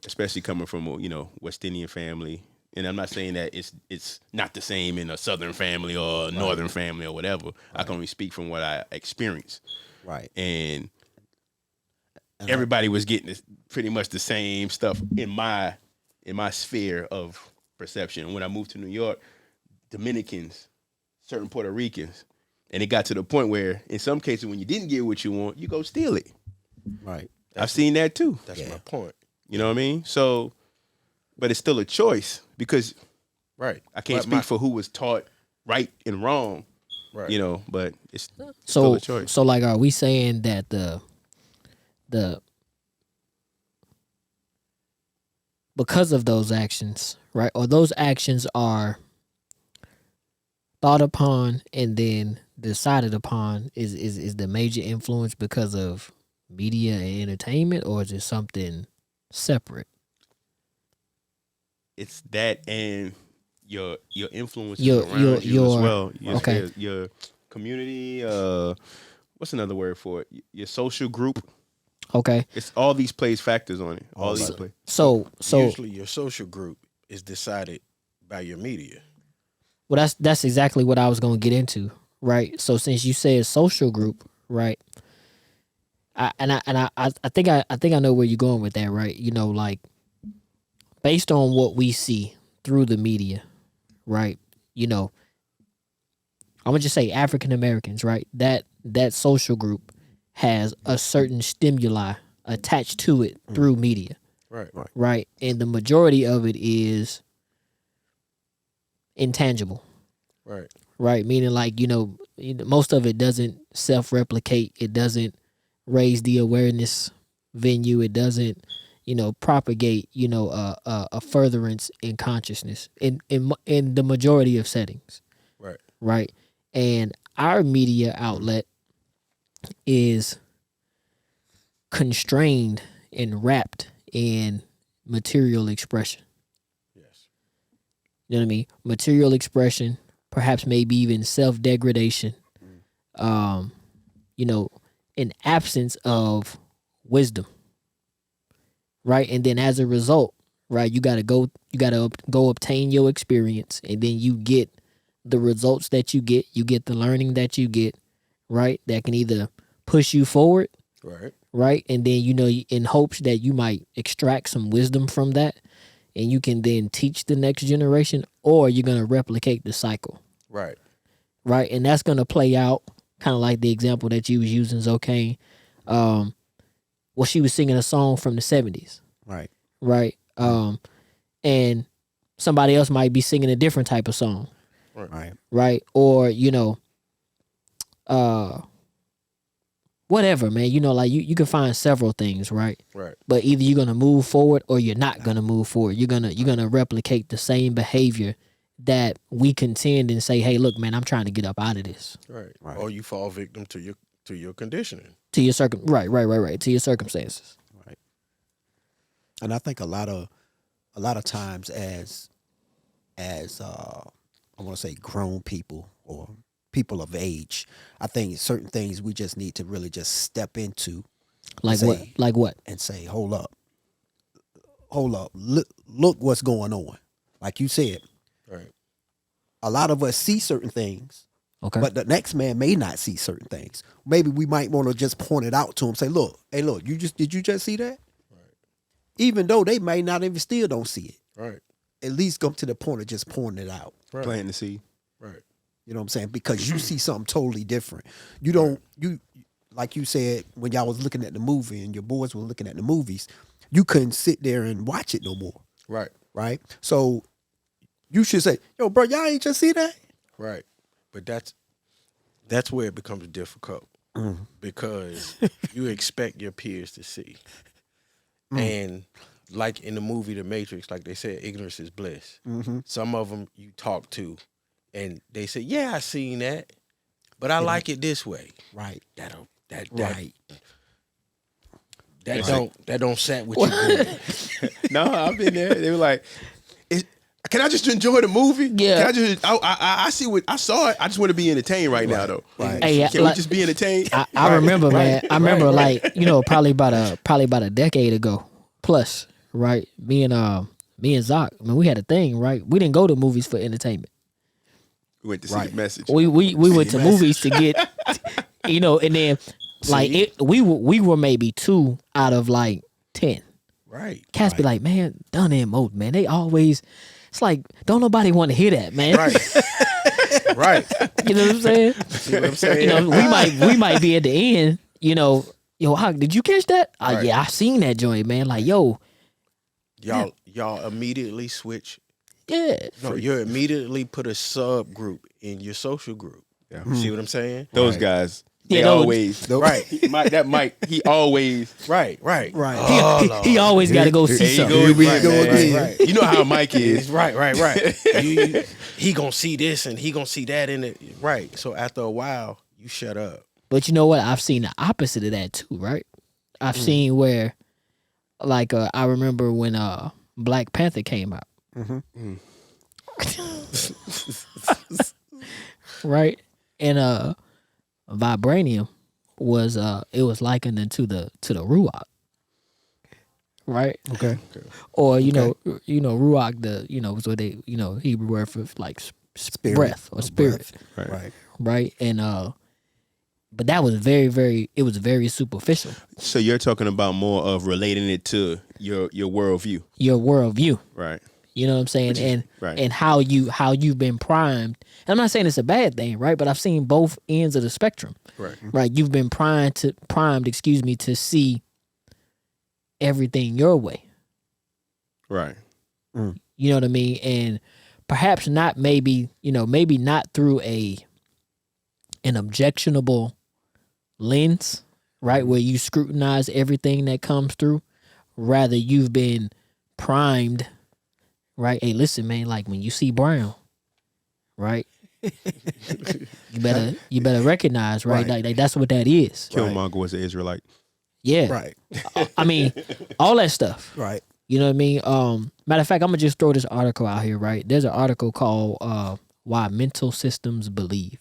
especially coming from a West Indian family. And I'm not saying that it's not the same in a Southern family or a Northern family or whatever. I can only speak from what I experienced. Right. And everybody was getting pretty much the same stuff in my sphere of perception. When I moved to New York, Dominicans, certain Puerto Ricans, and it got to the point where in some cases when you didn't get what you want, you go steal it. Right. I've seen that too. That's my point. You know what I mean? So, but it's still a choice because Right. I can't speak for who was taught right and wrong. Right. But it's still a choice. So like, are we saying that the because of those actions, right? Or those actions are thought upon and then decided upon is the major influence because of media and entertainment, or is it something separate? It's that and your influence Your- around you your- as well. okay. Your community. What's another word for it? Your social group. Okay. It's all these plays factors on it. All these plays. So Usually your social group is decided by your media. well, that's exactly what I was going to get into, right? So since you said social group, right? I think I know where you're going with that, right? Like based on what we see through the media, right? I'm gonna just say African Americans, right? That social group has a certain stimuli attached to it through media, Right. right? And the majority of it is intangible. Right. Right, meaning like most of it doesn't self-replicate. It doesn't raise the awareness venue. It doesn't propagate a furtherance in consciousness in the majority of settings. Right. Right, and our media outlet is constrained and wrapped in material expression. Yes. You know what I mean? Material expression, perhaps maybe even self-degradation, an absence of wisdom, right? And then as a result, right, you gotta go obtain your experience, and then you get the results that you get the learning that you get, right? That can either push you forward, Right. and then in hopes that you might extract some wisdom from that, and you can then teach the next generation, or you're gonna replicate the cycle. Right. Right, and that's gonna play out kind of like the example that you was using, Zokane. She was singing a song from the 70s. Right. Right. And somebody else might be singing a different type of song. Right. Right. Or, whatever, man. Like you can find several things, right? Right. But either you're gonna move forward or you're not gonna move forward. You're gonna replicate the same behavior that we contend and say, hey, look, man, I'm trying to get up out of this. Right. Right. Or you fall victim to your conditioning. To your right. To your circumstances. Right. And I think a lot of times as I want to say grown people or people of age, I think certain things we just need to really just step into. Like say, what? Like what? And say, hold up, look what's going on. Like you said, Right. a lot of us see certain things, Okay. but the next man may not see certain things. Maybe we might want to just point it out to him, say, look, hey, look, did you just see that? Right. Even though they may not even still don't see it. Right. At least come to the point of just pointing it out. Right. Planting the seed. Right. You know what I'm saying? Because you see something totally different. You don't, like you said, when y'all was looking at the movie and your boys were looking at the movies, you couldn't sit there and watch it no more. Right. Right? So you should say, yo, bro, y'all ain't just see that? Right. But that's where it becomes difficult because you expect your peers to see. And like in the movie The Matrix, like they said, ignorance is bliss. Some of them you talk to and they say, yeah, I seen that, but I like it this way. Right. Right. That don't sat with you good. No, I've been there. They were like, can I just enjoy the movie? Yeah. Can I just? I see what I saw. It. I just want to be entertained right now, though. Right. Hey, Can we just be entertained? I remember, man. I remember, like, probably about a decade ago plus, right? Me and Zoc, I mean, we had a thing, right? We didn't go to movies for entertainment. We went to see Right. the message. We went to movies to get, you know, and then like we were maybe 2 out of like 10. Right. Cats be like, man, done in mode, man. They always, it's like, don't nobody want to hear that, man. Right. Right. You know what I'm saying? See what I'm saying? You know, we might be at the end, you know, yo, Hawk, did you catch that? Right. Yeah, I seen that joint, man. Like, yo, Y'all immediately switch. yeah. No, you immediately put a subgroup in your social group. Yeah. See what I'm saying? Those guys, they Yeah, those- always Right. Mike, he always. Right. Right. He always got to go see There you something. go. Here we again, go man. again. Right. You know how Mike is. Right. He gonna see this and he gonna see that in it. Right. So after a while, you shut up. But you know what? I've seen the opposite of that too, right? I've seen where, like, I remember when Black Panther came out, right? And Vibranium was it was likened into the Ruach, right? Okay. Or you know Ruach, was what they Hebrew word for like breath or spirit, Right. right? And but that was very superficial. So you're talking about more of relating it to your worldview, Your worldview, right? you know what I'm saying, and right. and how you've been primed. And I'm not saying it's a bad thing, right? But I've seen both ends of the spectrum, Right. right? You've been primed, to see everything your way. Right. You know what I mean? And perhaps not, maybe not through an objectionable lens, right? Where you scrutinize everything that comes through. Rather, you've been primed, right? Hey, listen, man, like when you see brown, right? you better recognize, right? Right. Like that's what that is. Killmonger was an Israelite. Yeah. Right. I mean, all that stuff. Right. You know what I mean? Matter of fact, I'm gonna just throw this article out here, right? There's an article called Why Mental Systems Believe.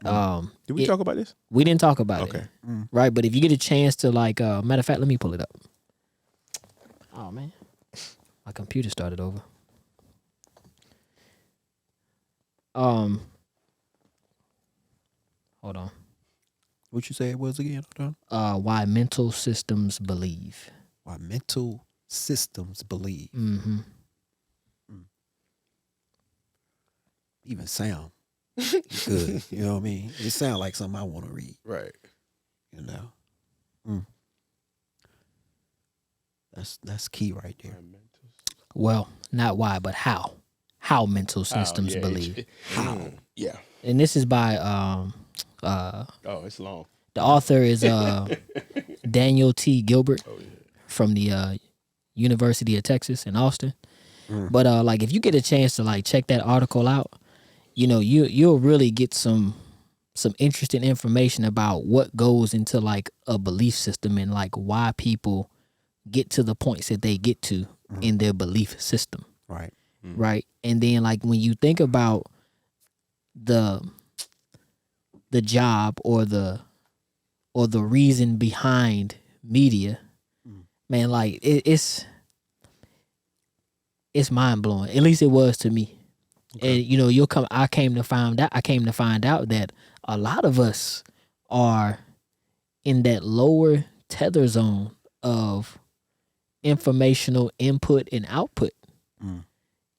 Did we talk about this? We didn't talk about Okay. it. Right, but if you get a chance to, like, matter of fact, let me pull it up. Oh man. My computer started over. Hold on. What you say it was again? Hold Why Mental Systems Believe. Why mental systems believe. Mm-hmm. Even sound good. You know what I mean? It sound like something I want to read. Right. You know. That's key right there. Well, not why, but how. How mental systems yeah, believe. How? Yeah. And this is by Oh, it's long. the author is Daniel T. Gilbert from the University of Texas in Austin. But like, if you get a chance to like check that article out, you know, you'll really get some interesting information about what goes into like a belief system and like why people get to the points that they get to in their belief system. Right. Right. And then like when you think about the job or the reason behind media, man, like it's mind blowing. At least it was to me. And you know, I came to find out that a lot of us are in that lower tether zone of informational input and output.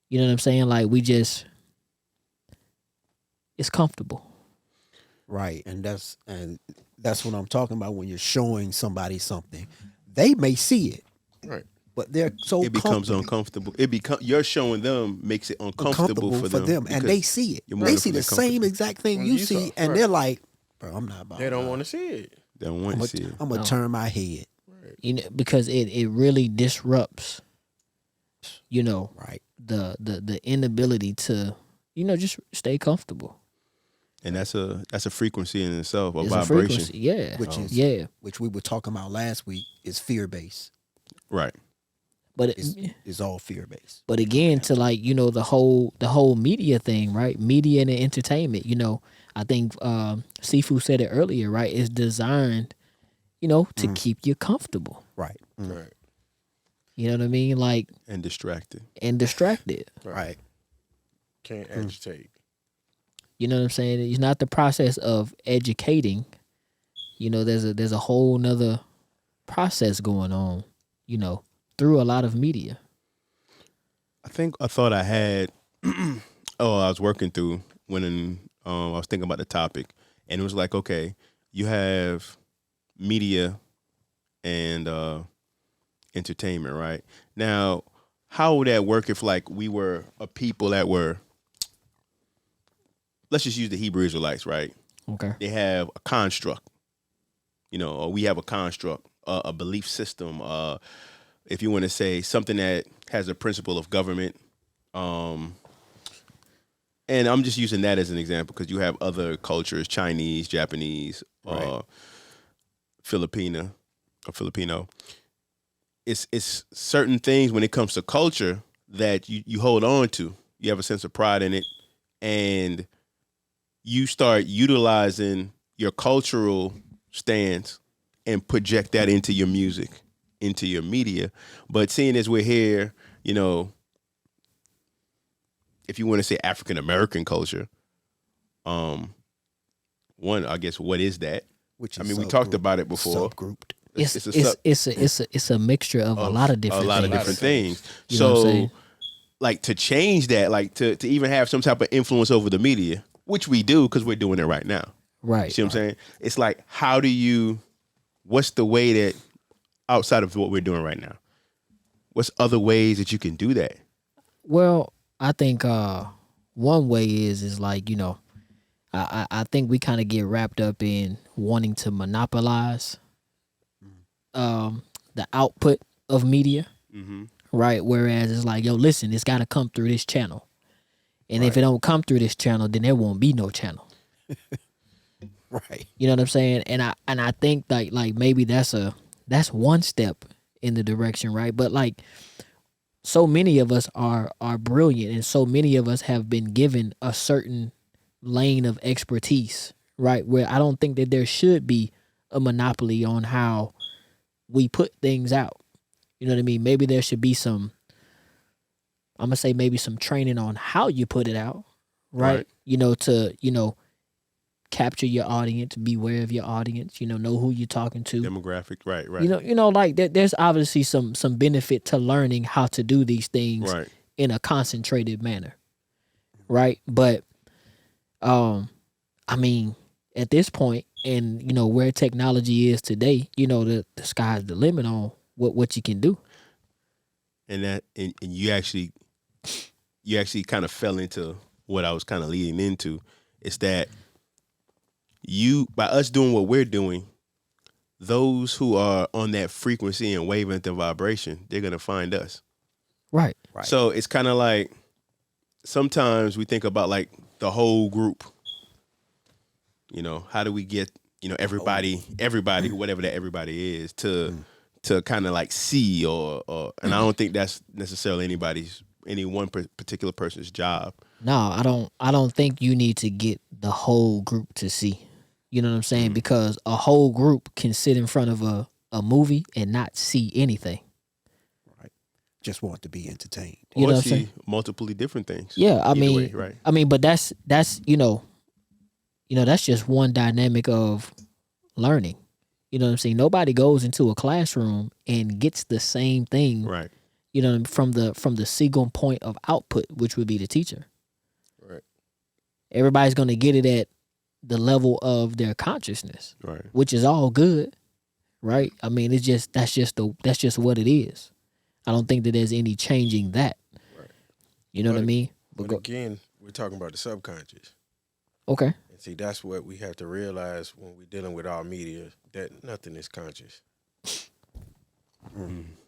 You know what I'm saying? Like it's comfortable. Right. And that's what I'm talking about when you're showing somebody something. They may see it. Right. But they're so It becomes comfortable- uncomfortable. You're showing them makes it uncomfortable for them. and they see it. you're more They than see the comfortable. same exact thing Well, you you see, saw, and right. they're like, "Bro, I'm not about. They don't want to see it. They don't want to see it. I'm gonna turn my head." You know, because it really disrupts, you know, Right. the inability to, you know, just stay comfortable. And that's a frequency in itself, a It's vibration. a frequency. Yeah. Which is yeah. which we were talking about last week is fear based. Right. But It's all fear based. But again, to like, you know, the whole media thing, right? Media and entertainment, you know, I think Sifu said it earlier, right? It's designed, you know, to keep you comfortable. Right. Right. You know what I mean? Like, And distracted. and distracted. Right. Can't agitate. You know what I'm saying? It's not the process of educating. You know, there's a whole nother process going on, you know, through a lot of media. I thought I had. I was working through when I was thinking about the topic, and it was like, okay, you have media and entertainment, right? Now, how would that work if like we were a people that were, let's just use the Hebrew Israelites, right? Okay. They have a construct, you know, or we have a construct, a belief system, if you want to say something that has a principle of government. And I'm just using that as an example because you have other cultures, Chinese, Japanese, Right. Filipino. It's certain things when it comes to culture that you hold on to. You have a sense of pride in it, and you start utilizing your cultural stance and project that into your music, into your media. But seeing as we're here, you know, if you want to say African American culture, one, I guess, what is that? Which I is mean, we talked subgroup- about it before. Subgrouped. It's a mixture of a lot of different a lot things. of different things. You know what I'm So, saying? like to change that, like to even have some type of influence over the media, which we do because we're doing it right now. Right. See what I'm saying? It's like, what's the way that outside of what we're doing right now? What's other ways that you can do that? Well, I think one way is like, you know, I think we kind of get wrapped up in wanting to monopolize the output of media, right? Whereas it's like, yo, listen, it's got to come through this channel, and if it don't come through this channel, then there won't be no channel. Right. You know what I'm saying? And I think like maybe that's one step in the direction, right? But like, so many of us are brilliant, and so many of us have been given a certain lane of expertise, right? Where I don't think that there should be a monopoly on how we put things out. You know what I mean? Maybe there should be some, I'm gonna say maybe some training on how you put it out, right? Right. You know, to, you know, capture your audience, be aware of your audience, you know who you're talking to. Demographic, right. You know, like there's obviously some benefit to learning how to do these things Right. in a concentrated manner, right? But, I mean, at this point, and you know where technology is today, you know the sky's the limit on what you can do. And you actually kind of fell into what I was kind of leading into. It's that by us doing what we're doing, those who are on that frequency and wavelength and vibration, they're gonna find us. Right. Right. So it's kind of like sometimes we think about like the whole group. You know, how do we get, you know, everybody, whatever that everybody is, to kind of like see or and I don't think that's necessarily any one particular person's job. No, I don't think you need to get the whole group to see. You know what I'm saying? Because a whole group can sit in front of a movie and not see anything. Just want to be entertained. You Or know what I'm see saying? multiply different things. Yeah, I Either mean, way, right. I mean, but that's you know, that's just one dynamic of learning. You know what I'm saying? Nobody goes into a classroom and gets the same thing. Right. You know, from the single point of output, which would be the teacher. Right. Everybody's gonna get it at the level of their consciousness, Right. which is all good, right? I mean, that's just what it is. I don't think that there's any changing that. Right. You know what I mean? But again, we're talking about the subconscious. Okay. And see, that's what we have to realize when we're dealing with our media, that nothing is conscious.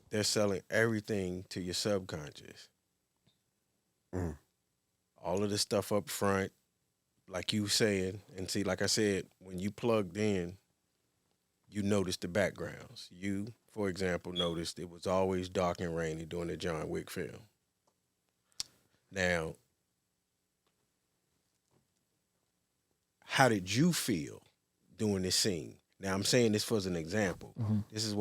They're selling everything to your subconscious. All of the stuff up front, like you saying, and see, like I said, when you plugged in, you noticed the backgrounds. You, for example, noticed it was always dark and rainy during the John Wick film. Now, how did you feel doing this scene? Now, I'm saying this for as an example. This is